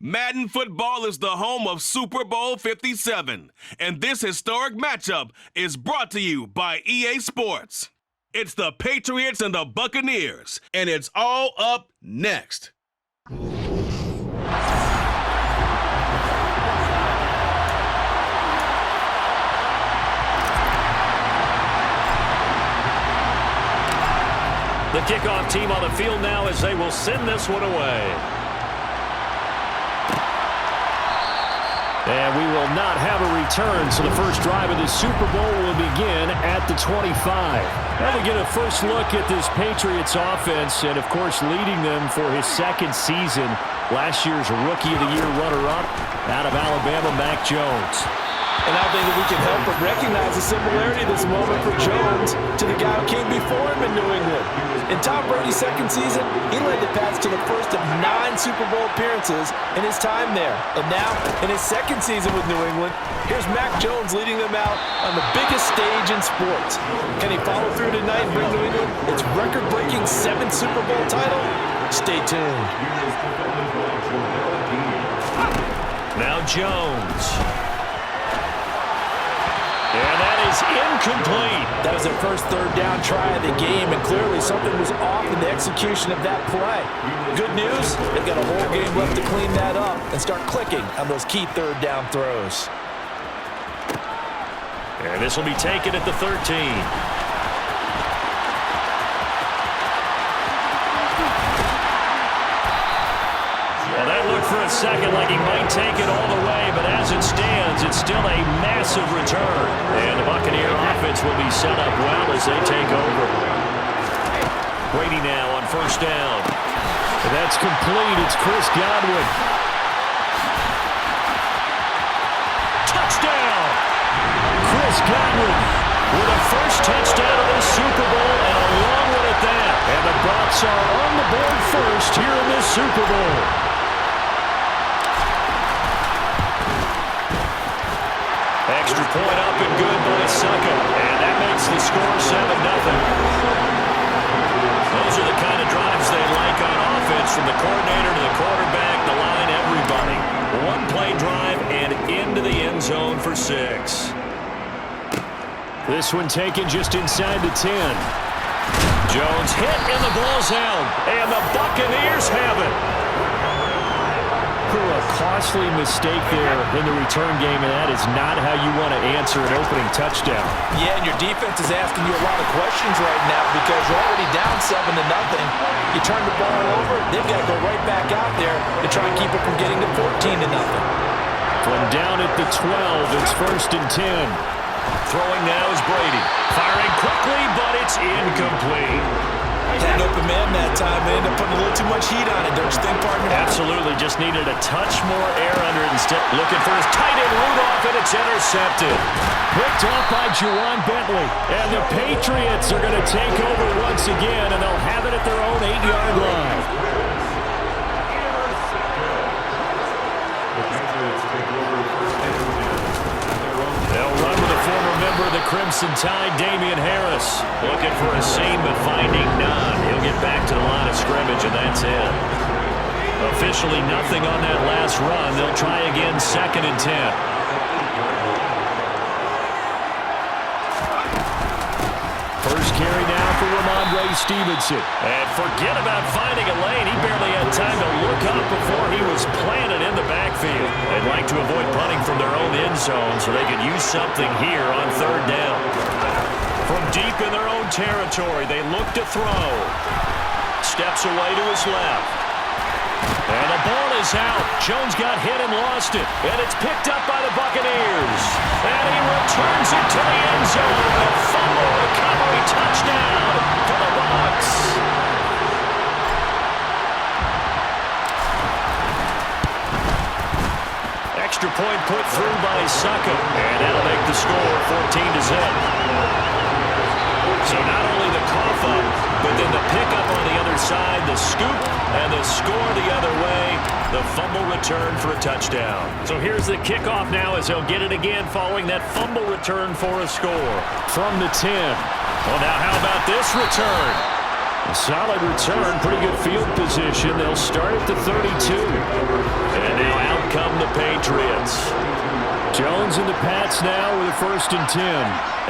Madden football is the home of Super Bowl 57, and this historic matchup is brought to you by EA Sports. It's the Patriots and the Buccaneers, and it's all up next. The kickoff team on the field now as they will send this one away. And we will not have a return, so the first drive of the Super Bowl will begin at the 25. And we get a first look at this Patriots offense, and of course leading them for his second season. Last year's Rookie of the Year runner-up out of Alabama, Mac Jones. And I think that we can help but recognize the similarity of this moment for Jones to the guy who came before him in New England. In Tom Brady's second season, he led the Pats to the first of 9 Super Bowl appearances in his time there. And now, in his second season with New England, here's Mac Jones leading them out on the biggest stage in sports. Can he follow through tonight and bring New England its record-breaking 7th Super Bowl title? Stay tuned. Now Jones. And that is incomplete. That was their first third down try of the game, and clearly something was off in the execution of that play. Good news, they've got a whole game left to clean that up and start clicking on those key third down throws. And this will be taken at the 13. Well, that looked for a second like he might take it all the way, but as it stands, it's still a massive return. And the Buccaneer offense will be set up well as they take over. Brady now on first down. And that's complete. It's Chris Godwin. Touchdown! Chris Godwin with a first touchdown of this Super Bowl, and a long one at that. And the Bucs are on the board first here in this Super Bowl. Extra point up and good by Succa. And that makes the score 7-0. Those are the kind of drives they like on offense, from the coordinator to the quarterback, the line, everybody. One-play drive and into the end zone for 6. This one taken just inside the 10. Jones hit and the ball's out. And the Buccaneers have it. A costly mistake there in the return game, and that is not how you want to answer an opening touchdown. Yeah, and your defense is asking you a lot of questions right now because you're already down 7-0. You turn the ball over, they've got to go right back out there to try and keep it from getting to 14-0. From down at the 12, it's first and 10. Throwing now is Brady. Firing quickly, but it's incomplete. Had an open man that time and ended up putting a little too much heat on it, don't you think, partner? Absolutely. Just needed a touch more air under it instead. Looking for his tight end Rudolph, and it's intercepted. Picked off by Juwan Bentley. And the Patriots are going to take over once again, and they'll have it at their own 8-yard line. They'll run with a former member of the Crimson Tide, Damian Harris. Looking for a seam, but finding none. He'll get back to the line of scrimmage, and that's it. Officially nothing on that last run. They'll try again, 2nd and 10. First carry now for Ramondre Stevenson. And forget about finding a lane. He barely had time to look up before he was planted in the backfield. They'd like to avoid punting from their own end zone so they could use something here on 3rd down. From deep in their own territory, they look to throw. Steps away to his left. And the ball is out. Jones got hit and lost it. And it's picked up by the Buccaneers. And he returns it to the end zone. A fumble recovery touchdown for the Bucs. Extra point put through by Succa. And that'll make the score 14-0. So not only the cough up, but then the pickup on the other side, the scoop, and the score the other way, the fumble return for a touchdown. So here's the kickoff now as he'll get it again following that fumble return for a score. From the 10. Well, now how about this return? A solid return, pretty good field position. They'll start at the 32. And now out come the Patriots. Jones and the Pats now with a 1st and 10.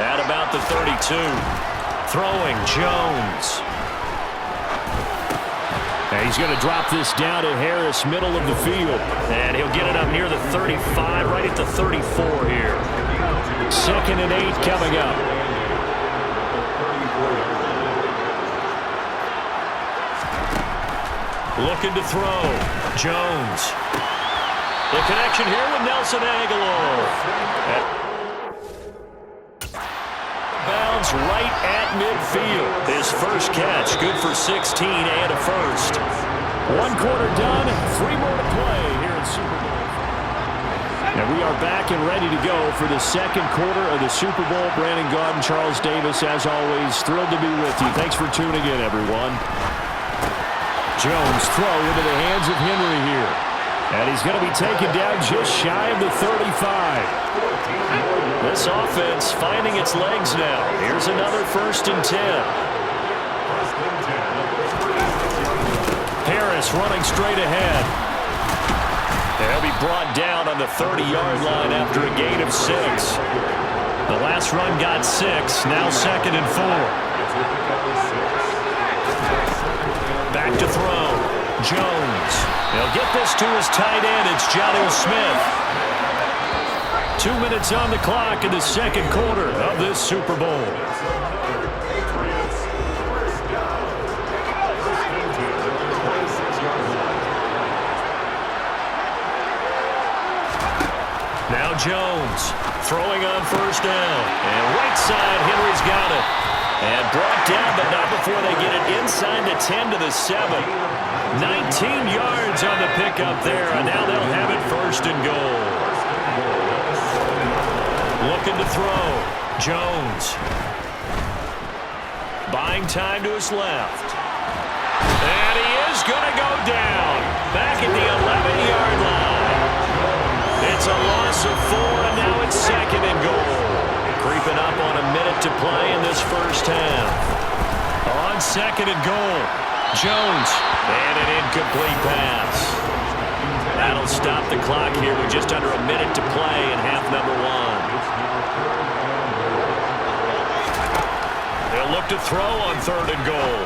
At about the 32. Throwing Jones. And he's going to drop this down to Harris, middle of the field. And he'll get it up near the 35, right at the 34 here. 2nd and 8 coming up. Looking to throw. Jones. The connection here with Nelson Aguilar. Bounds right at midfield. His first catch, good for 16 and a first. 1 quarter done, 3 more to play here in Super Bowl. And we are back and ready to go for the 2nd quarter of the Super Bowl. Brandon Gaudin, Charles Davis, as always, thrilled to be with you. Thanks for tuning in, everyone. Jones throw into the hands of Henry here. And he's going to be taken down just shy of the 35. This offense finding its legs now. Here's another 1st and 10. Harris running straight ahead. They'll be brought down on the 30-yard line after a gain of 6. The last run got 6, now 2nd and 4. Back to throw. Jones. They'll get this to his tight end. It's Jonnu Smith. 2 minutes on the clock in the 2nd quarter of this Super Bowl. Now Jones throwing on 1st down. And right side, Henry's got it. And brought down, but not before they get it inside the 10 to the 7. 19 yards on the pickup there, and now they'll have it 1st and goal. Looking to throw. Jones. Buying time to his left. And he is going to go down. Back at the 11-yard line. It's a loss of 4, and now it's 2nd and goal. Creeping up on a minute to play in this first half. On 2nd and goal. Jones. And an incomplete pass. That'll stop the clock here with just under a minute to play in half number 1. They'll look to throw on 3rd and goal.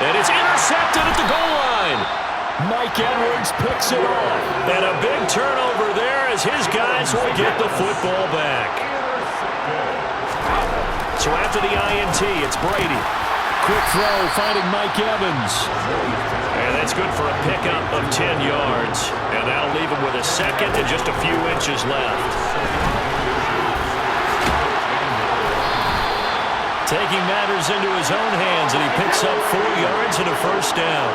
And it's intercepted at the goal line. Mike Edwards picks it off. And a big turnover there as his guys will get the football back. So after the INT, it's Brady. Quick throw, finding Mike Evans. And that's good for a pickup of 10 yards. And that'll leave him with a 2nd and just a few inches left. Taking matters into his own hands, and he picks up 4 yards and a 1st down.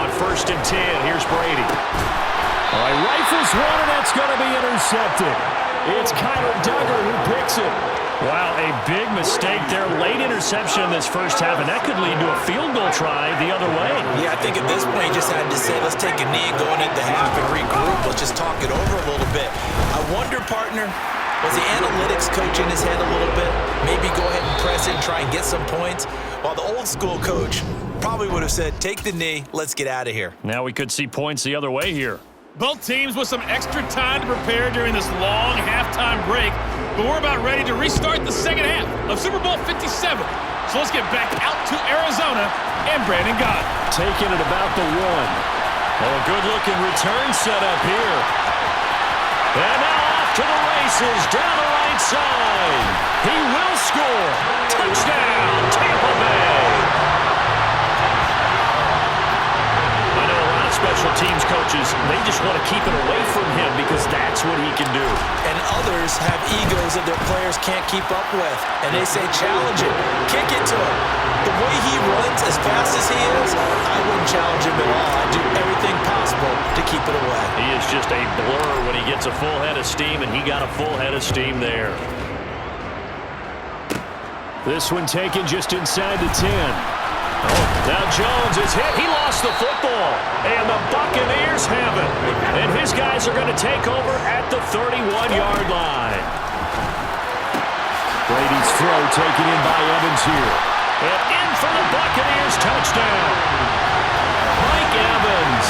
On 1st and 10, here's Brady. All right, rifles one, and that's going to be intercepted. It's Kyler Duggar who picks it. Wow, a big mistake there. Late interception in this first half, and that could lead to a field goal try the other way. Yeah, I think at this point, you just had to say, let's take a knee going into half and regroup. Let's just talk it over a little bit. I wonder, partner, was the analytics coach in his head a little bit? Maybe go ahead and press it and try and get some points? While the old school coach probably would have said, take the knee, let's get out of here. Now we could see points the other way here. Both teams with some extra time to prepare during this long halftime break, but we're about ready to restart the 2nd half of Super Bowl 57. So let's get back out to Arizona and Brandon Gaudin. Taking it about the 1. Oh, a good-looking return set up here. And now off to the races down the right side. He will score. Touchdown, Tampa Bay. Special teams coaches, they just want to keep it away from him because that's what he can do. And others have egos that their players can't keep up with. And they say, challenge it. Kick it to him. The way he runs as fast as he is, I wouldn't challenge him at all. I'd do everything possible to keep it away. He is just a blur when he gets a full head of steam, and he got a full head of steam there. This one taken just inside the 10. Oh, now Jones is hit. He lost the football. And the Buccaneers have it. And his guys are going to take over at the 31-yard line. Brady's throw taken in by Evans here. And in for the Buccaneers touchdown. Mike Evans,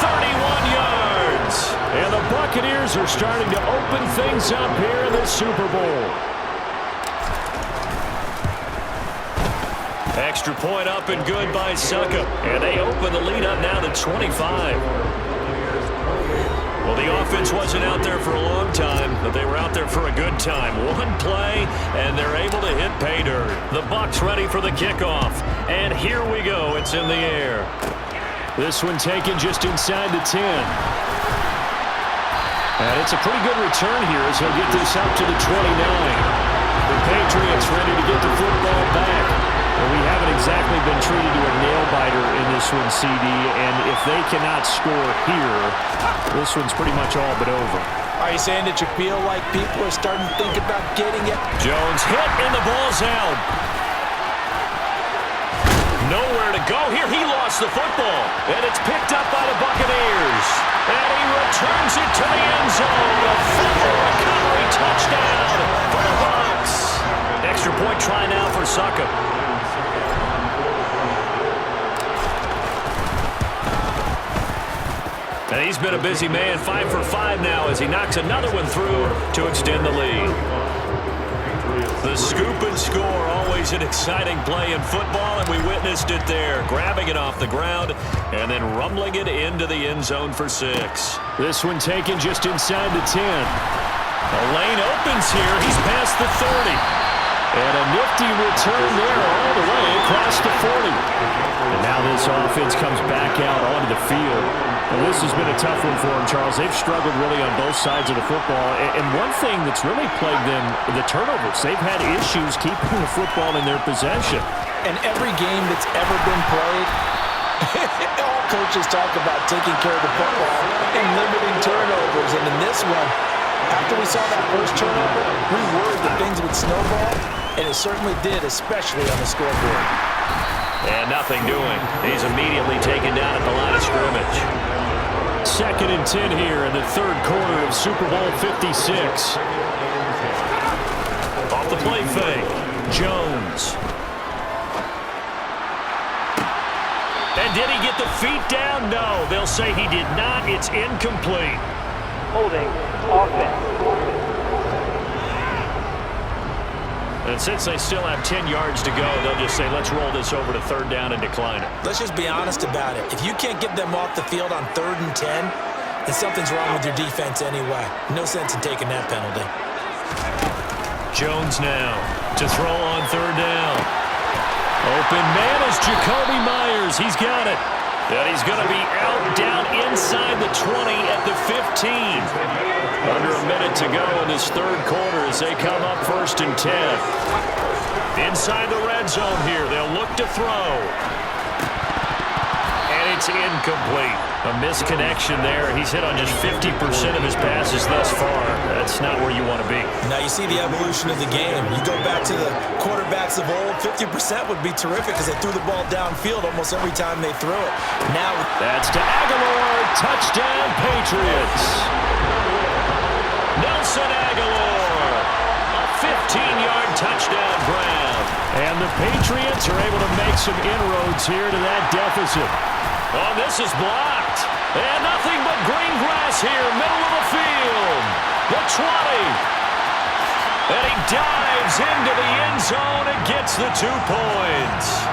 31 yards. And the Buccaneers are starting to open things up here in the Super Bowl. Extra point up and good by Succop. And they open the lead up now to 25. Well, the offense wasn't out there for a long time, but they were out there for a good time. One play, and they're able to hit pay dirt. The Bucs ready for the kickoff. And here we go. It's in the air. This one taken just inside the 10. And it's a pretty good return here as he'll get this up to the 29. The Patriots ready to get the football back. Well, we haven't exactly been treated to a nail-biter in this one, CD, and if they cannot score here, this one's pretty much all but over. Are you saying that you feel like people are starting to think about getting it? Jones hit, and the ball's out. Nowhere to go here. He lost the football, and it's picked up by the Buccaneers. And he returns it to the end zone. A fumble recovery touchdown for the Bucs. Extra point try now for Succop. And he's been a busy man, 5 for 5 now as he knocks another one through to extend the lead. The scoop and score, always an exciting play in football, and we witnessed it there. Grabbing it off the ground and then rumbling it into the end zone for 6. This one taken just inside the 10. The lane opens here. He's past the 30. And a nifty return there all the way across the 40. And now this offense comes back out onto the field. And this has been a tough one for them, Charles. They've struggled really on both sides of the football. And one thing that's really plagued them, the turnovers. They've had issues keeping the football in their possession. And every game that's ever been played, all coaches talk about taking care of the football and limiting turnovers. And in this one, after we saw that first turnover, we worried that things would snowball, and it certainly did, especially on the scoreboard. And nothing doing. He's immediately taken down at the line of scrimmage. 2nd and 10 here in the third quarter of Super Bowl 56. Off the play fake, Jones. And did he get the feet down? No, they'll say he did not. It's incomplete. Holding offense. And since they still have 10 yards to go, they'll just say, let's roll this over to 3rd down and decline it. Let's just be honest about it. If you can't get them off the field on 3rd and 10, then something's wrong with your defense anyway. No sense in taking that penalty. Jones now to throw on 3rd down. Open man is Jacoby Myers. He's got it. And he's going to be out down inside the 20 at the 15. Under a minute to go in this third quarter as they come up 1st and 10. Inside the red zone here. They'll look to throw. And it's incomplete. A misconnection there. He's hit on just 50% of his passes thus far. That's not where you want to be. Now you see the evolution of the game. You go back to the quarterbacks of old, 50% would be terrific because they threw the ball downfield almost every time they threw it. Now that's to Aguilar. Touchdown, Patriots. Nelson Aguilar. A 15-yard touchdown grab. And the Patriots are able to make some inroads here to that deficit. Oh, this is blocked. And nothing but green grass here, middle of the field. The 20. And he dives into the end zone and gets the 2 points.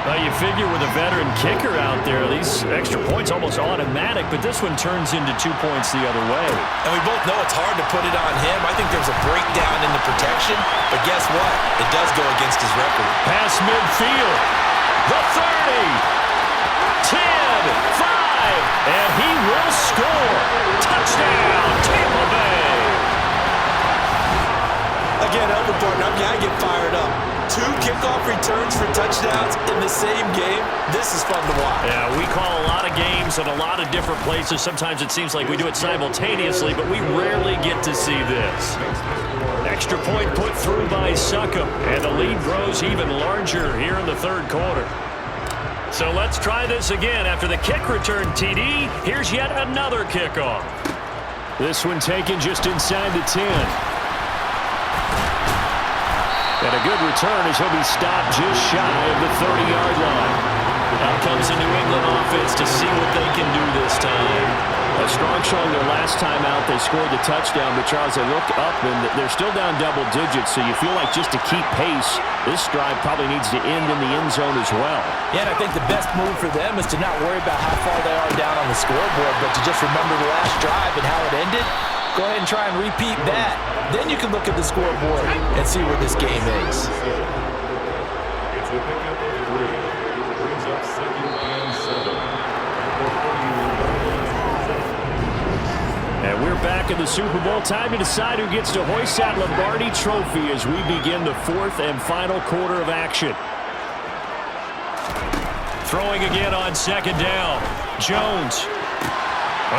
Now you figure with a veteran kicker out there, these extra points almost automatic, but this one turns into 2 points the other way. And we both know it's hard to put it on him. I think there's a breakdown in the protection, but guess what? It does go against his record. Pass midfield. The 30. 10. 5. And he will score. Touchdown, Tampa Bay. Again, Elder Barton, I'm going to get fired up. 2 kickoff returns for touchdowns in the same game. This is fun to watch. Yeah, we call a lot of games at a lot of different places. Sometimes it seems like we do it simultaneously, but we rarely get to see this. Extra point put through by Succop, and the lead grows even larger here in the third quarter. So let's try this again. After the kick return, TD, here's yet another kickoff. This one taken just inside the 10. And a good return as he'll be stopped just shy of the 30-yard line. Out comes the New England offense to see what they can do this time. A strong showing their last time out. They scored the touchdown, but Charles, they look up and they're still down double digits, so you feel like just to keep pace, this drive probably needs to end in the end zone as well. Yeah, and I think the best move for them is to not worry about how far they are down on the scoreboard, but to just remember the last drive and how it ended. Go ahead and try and repeat that. Then you can look at the scoreboard and see where this game is. And we're back in the Super Bowl. Time to decide who gets to hoist that Lombardi Trophy as we begin the fourth and final quarter of action. Throwing again on second down. Jones.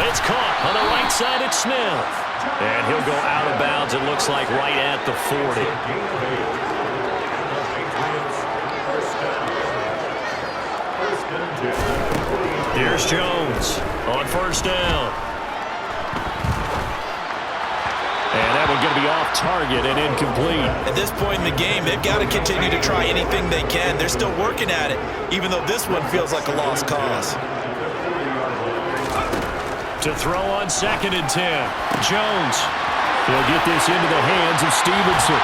It's caught on the right side. It's Smith. And he'll go out of bounds, it looks like, right at the 40. Here's Jones on first down. And that one's going to be off target and incomplete. At this point in the game, they've got to continue to try anything they can. They're still working at it, even though this one feels like a lost cause. To throw on second and 10. Jones. He'll get this into the hands of Stevenson.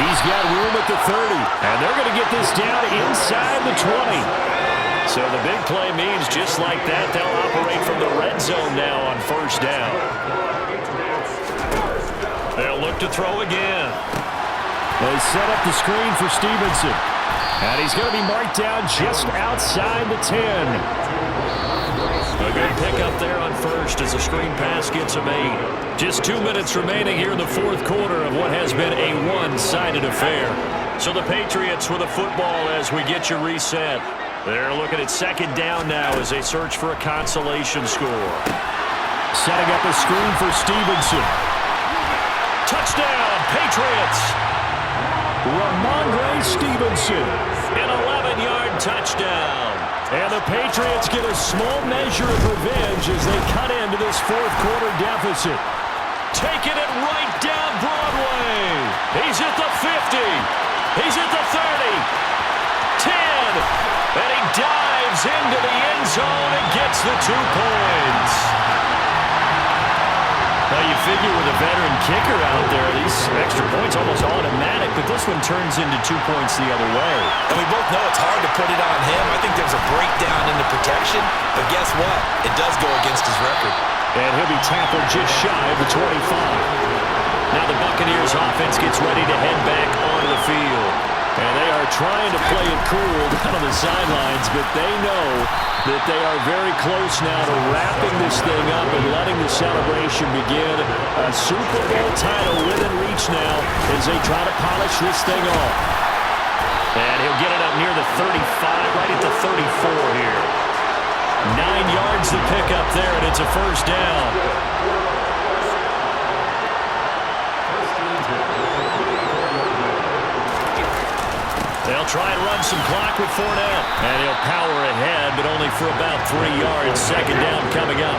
He's got room at the 30. And they're going to get this down inside the 20. So the big play means just like that, they'll operate from the red zone now on first down. They'll look to throw again. They set up the screen for Stevenson. And he's going to be marked down just outside the 10. A good pickup there on first as the screen pass gets a made. Just 2 minutes remaining here in the fourth quarter of what has been a one-sided affair. So the Patriots with a football as we get you reset. They're looking at second down now as they search for a consolation score. Setting up a screen for Stevenson. Touchdown, Patriots! Ramondre Stevenson, an 11-yard touchdown. And the Patriots get a small measure of revenge as they cut into this fourth quarter deficit. Taking it right down Broadway. He's at the 50. He's at the 30. 10. And he dives into the end zone and gets the 2 points. Now you figure with a veteran kicker out there, these extra points almost automatic, but this one turns into 2 points the other way. And we both know it's hard to put it on him. I think there's a breakdown in the protection, but guess what? It does go against his record. And he'll be tackled just shy of the 25. Now the Buccaneers offense gets ready to head back onto the field. And they are trying to play it cool down on the sidelines, but they know that they are very close now to wrapping this thing up and letting the celebration begin. A Super Bowl title within reach now as they try to polish this thing off. And he'll get it up near the 35, right at the 34 here. 9 yards to pick up there, and it's a first down. They'll try and run some clock with Fournette. And he'll power ahead, but only for about 3 yards. Second down coming up.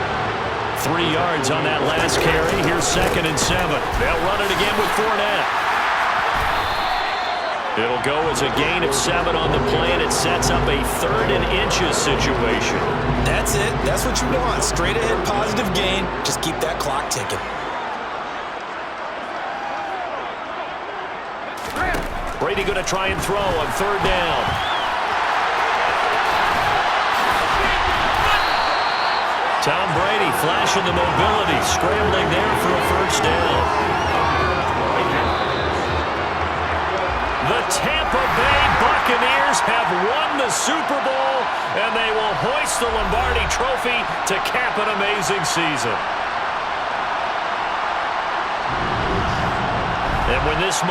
3 yards on that last carry. Here's second and 7. They'll run it again with Fournette. It'll go as a gain of 7 on the play, and it sets up a 3rd and inches situation. That's it. That's what you want. Straight ahead positive gain. Just keep that clock ticking. Brady going to try and throw on 3rd down. Tom Brady flashing the mobility, scrambling there for a first down. The Tampa Bay Buccaneers have won the Super Bowl, and they will hoist the Lombardi Trophy to cap an amazing season. And when this